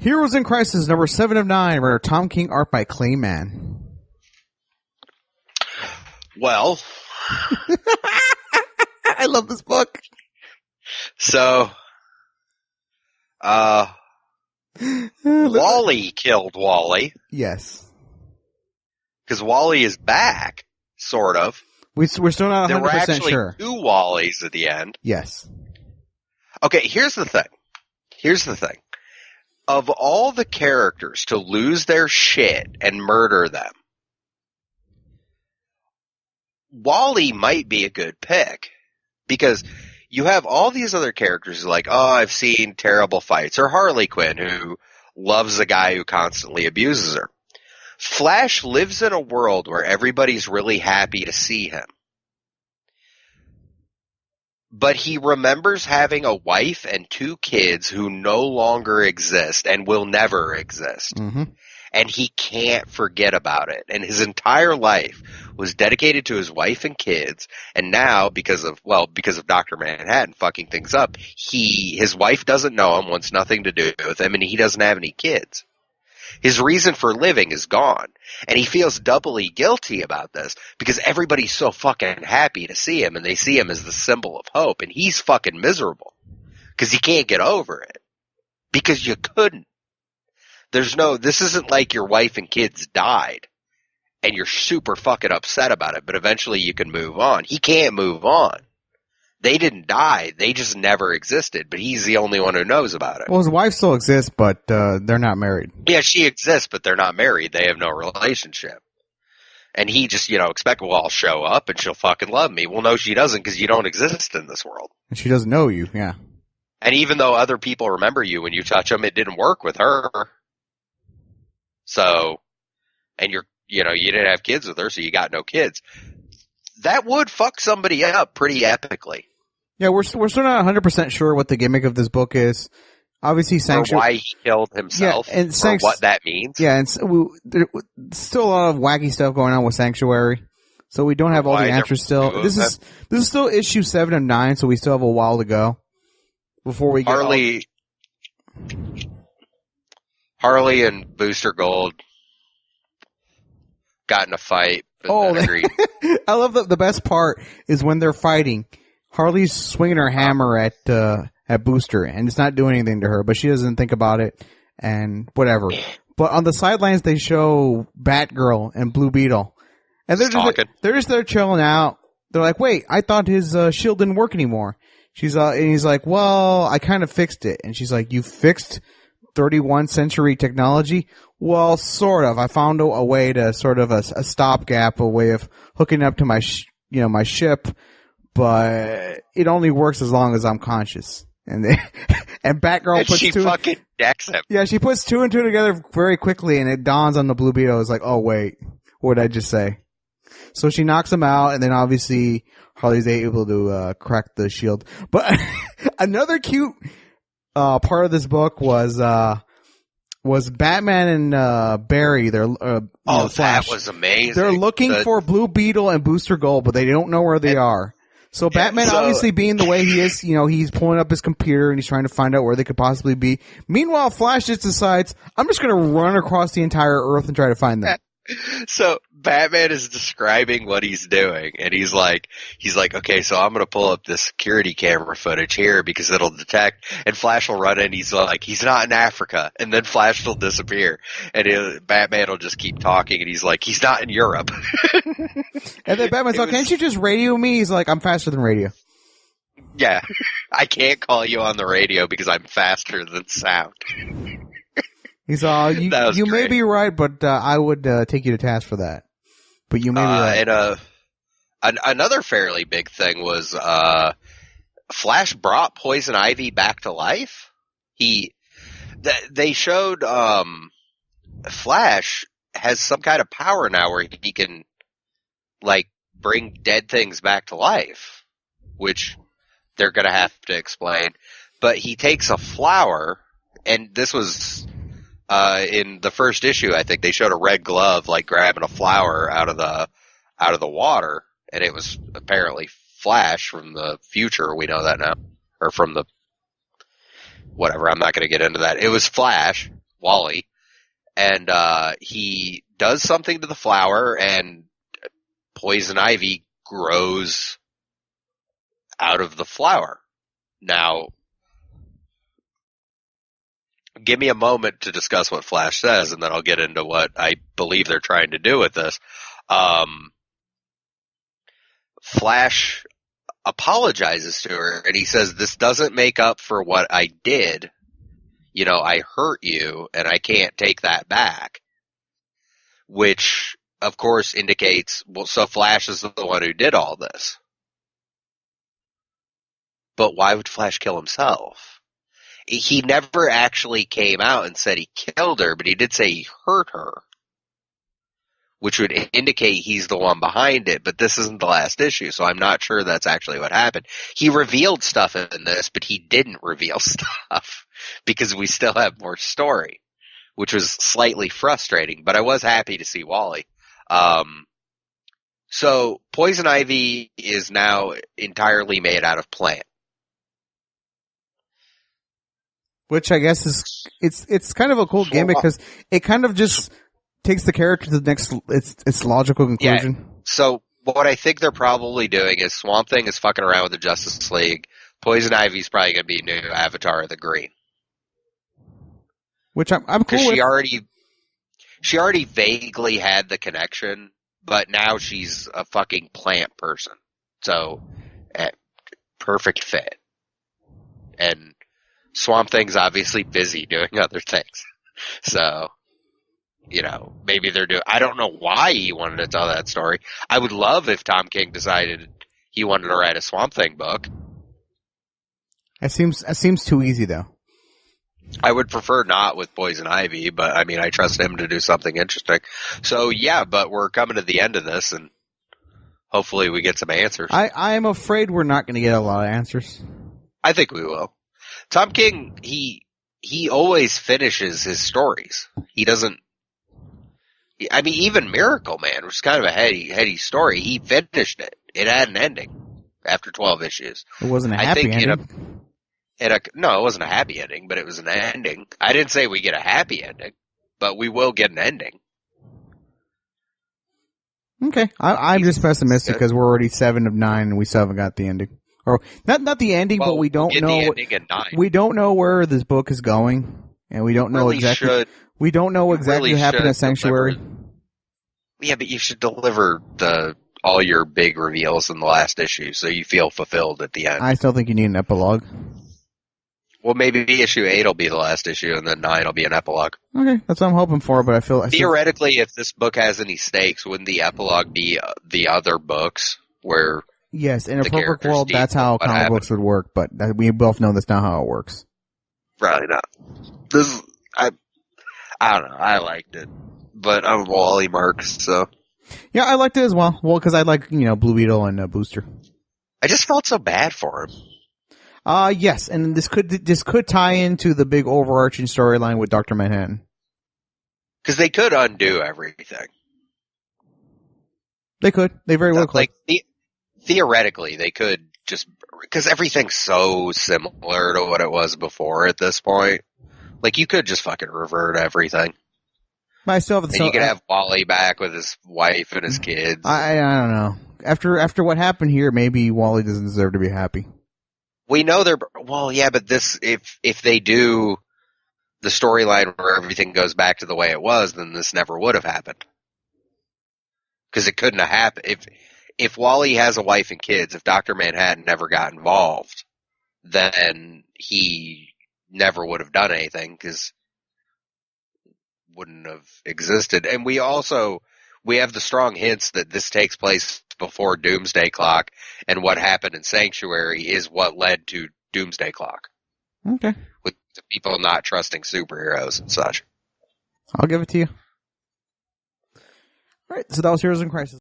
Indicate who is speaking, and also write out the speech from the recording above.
Speaker 1: Heroes in Crisis, number 7 of 9, writer Tom King, art by Clayman.
Speaker 2: Well,
Speaker 1: I love this book.
Speaker 2: So, Wally killed Wally.
Speaker 1: Yes.
Speaker 2: Because Wally is back, sort of.
Speaker 1: We're still not 100%
Speaker 2: there were actually
Speaker 1: sure.
Speaker 2: 2 Wallies at the end.
Speaker 1: Yes.
Speaker 2: Okay, here's the thing. Of all the characters to lose their shit and murder them, Wally might be a good pick. Because you have all these other characters like, oh, I've seen terrible fights. Or Harley Quinn, who loves a guy who constantly abuses her. Flash lives in a world where everybody's really happy to see him. But he remembers having a wife and 2 kids who no longer exist and will never exist.
Speaker 1: Mm-hmm.
Speaker 2: And he can't forget about it. And his entire life was dedicated to his wife and kids. And now, because of Dr. Manhattan fucking things up, his wife doesn't know him, wants nothing to do with him, and he doesn't have any kids. His reason for living is gone. And he feels doubly guilty about this because everybody's so fucking happy to see him and they see him as the symbol of hope. And he's fucking miserable because he can't get over it because you couldn't. This isn't like your wife and kids died and you're super fucking upset about it, but eventually you can move on. He can't move on. They didn't die. They just never existed, but he's the only one who knows about it.
Speaker 1: Well, his wife still exists, but they're not married.
Speaker 2: Yeah, she exists, but they're not married. They have no relationship. And he just, well, I'll show up and she'll fucking love me. Well, no, she doesn't because you don't exist in this world.
Speaker 1: And she doesn't know you, yeah.
Speaker 2: And even though other people remember you when you touch them, it didn't work with her. So, and you didn't have kids with her, so you got no kids. That would fuck somebody up pretty epically.
Speaker 1: Yeah, we're still not 100% sure what the gimmick of this book is. Obviously,
Speaker 2: Sanctuary. Or why he killed himself,
Speaker 1: yeah, and
Speaker 2: or what that means.
Speaker 1: Yeah, and there's still a lot of wacky stuff going on with Sanctuary, so we don't have all the answers still. This is still issue 7 of 9, so we still have a while to go before we get
Speaker 2: Harley and Booster Gold got in a fight.
Speaker 1: I love the best part is when they're fighting. Harley's swinging her hammer at Booster, and it's not doing anything to her, but she doesn't think about it, and whatever. But on the sidelines, they show Batgirl and Blue Beetle, and they're just there chilling out. They're like, "Wait, I thought his shield didn't work anymore." And he's like, "Well, I kind of fixed it," and she's like, "You fixed 31st century technology?" Well, sort of. I found a way to sort of a stopgap, a way of hooking up to my my ship. But it only works as long as I'm conscious. And Batgirl puts
Speaker 2: she fucking decks him.
Speaker 1: Yeah, she puts 2 and 2 together very quickly, and it dawns on the Blue Beetle. It's like, oh wait, what did I just say? So she knocks him out, and then obviously Harley's able to crack the shield. But another cute part of this book was Batman and Barry.
Speaker 2: That was amazing.
Speaker 1: They're looking for Blue Beetle and Booster Gold, but they don't know where they are. So Batman, obviously being the way he is, he's pulling up his computer and he's trying to find out where they could possibly be. Meanwhile, Flash just decides, I'm just going to run across the entire Earth and try to find them.
Speaker 2: So Batman is describing what he's doing, and he's like, okay, so I'm going to pull up this security camera footage here because it'll detect, and Flash will run in, he's like, he's not in Africa, and then Flash will disappear, and Batman will just keep talking, and he's like, he's not in Europe.
Speaker 1: And then Batman's like, can't you just radio me? He's like, I'm faster than radio.
Speaker 2: Yeah, I can't call you on the radio because I'm faster than sound.
Speaker 1: He's all, you may be right, but I would take you to task for that. But you may be right.
Speaker 2: And another fairly big thing was Flash brought Poison Ivy back to life. They showed Flash has some kind of power now where he can bring dead things back to life, which they're going to have to explain. But he takes a flower, and this was in the first issue, I think they showed a red glove grabbing a flower out of the water, and it was apparently Flash from the future. We know that now, or from the whatever. I'm not going to get into that. It was Flash, Wally, and he does something to the flower, and poison ivy grows out of the flower. Now, give me a moment to discuss what Flash says, and then I'll get into what I believe they're trying to do with this. Flash apologizes to her, and he says, this doesn't make up for what I did. You know, I hurt you, and I can't take that back. Which, of course, indicates, well, so Flash is the one who did all this. But why would Flash kill himself? He never actually came out and said he killed her, but he did say he hurt her, which would indicate he's the one behind it, but this isn't the last issue, so I'm not sure that's actually what happened. He revealed stuff in this, but he didn't reveal stuff, because we still have more story, which was slightly frustrating, but I was happy to see Wally. So, Poison Ivy is now entirely made out of plant.
Speaker 1: Which I guess is it's kind of a cool gimmick because it kind of just takes the character to the next its logical conclusion.
Speaker 2: Yeah. So what I think they're probably doing is Swamp Thing is fucking around with the Justice League. Poison Ivy's probably going to be new Avatar of the Green.
Speaker 1: Which I'm cool with.
Speaker 2: She already vaguely had the connection, but now she's a fucking plant person. So, perfect fit. And Swamp Thing's obviously busy doing other things. So, you know, maybe they're doing... I don't know why he wanted to tell that story. I would love if Tom King decided he wanted to write a Swamp Thing book.
Speaker 1: It seems too easy, though.
Speaker 2: I would prefer not with Poison Ivy, but, I mean, I trust him to do something interesting. So, yeah, but we're coming to the end of this, and hopefully we get some answers.
Speaker 1: I am afraid we're not going to get a lot of answers.
Speaker 2: I think we will. Tom King, he always finishes his stories. He doesn't... I mean, even Miracle Man, which is kind of a heady story, he finished it. It had an ending after 12 issues.
Speaker 1: It wasn't a happy ending.
Speaker 2: No, it wasn't a happy ending, but it was an ending. I didn't say we get a happy ending, but we will get an ending.
Speaker 1: Okay. I'm just pessimistic because we're already 7 of 9 and we still haven't got the ending. Or not the ending, but we don't know. We don't know where this book is going, and we don't know exactly. We don't know exactly what happened at Sanctuary.
Speaker 2: Yeah, but you should deliver all your big reveals in the last issue, so you feel fulfilled at the end.
Speaker 1: I still think you need an epilogue.
Speaker 2: Well, maybe issue 8 will be the last issue, and then 9 will be an epilogue.
Speaker 1: Okay, that's what I'm hoping for, but I feel...
Speaker 2: Theoretically, if this book has any stakes, wouldn't the epilogue be the other books where...
Speaker 1: Yes, in a perfect world, that's how comic books would work, but we both know that's not how it works.
Speaker 2: Probably not. I don't know, I liked it, but I'm Wally Marks, so...
Speaker 1: Yeah, I liked it as well. Well, because I like, Blue Beetle and Booster.
Speaker 2: I just felt so bad for him.
Speaker 1: Yes, and this could tie into the big overarching storyline with Dr. Manhattan.
Speaker 2: Because they could undo everything.
Speaker 1: They could. They very well could.
Speaker 2: Theoretically, they could just... Because everything's so similar to what it was before at this point. Like, you could just fucking revert everything.
Speaker 1: But I still have
Speaker 2: you could have Wally back with his wife and his kids.
Speaker 1: I don't know. After what happened here, maybe Wally doesn't deserve to be happy.
Speaker 2: We know they're... Well, yeah, but this... If they do the storyline where everything goes back to the way it was, then this never would have happened. Because it couldn't have happened. If Wally has a wife and kids, if Dr. Manhattan never got involved, then he never would have done anything, because wouldn't have existed. And we have the strong hints that this takes place before Doomsday Clock, and what happened in Sanctuary is what led to Doomsday Clock.
Speaker 1: Okay.
Speaker 2: With the people not trusting superheroes and such.
Speaker 1: I'll give it to you. Alright, so that was Heroes in Crisis.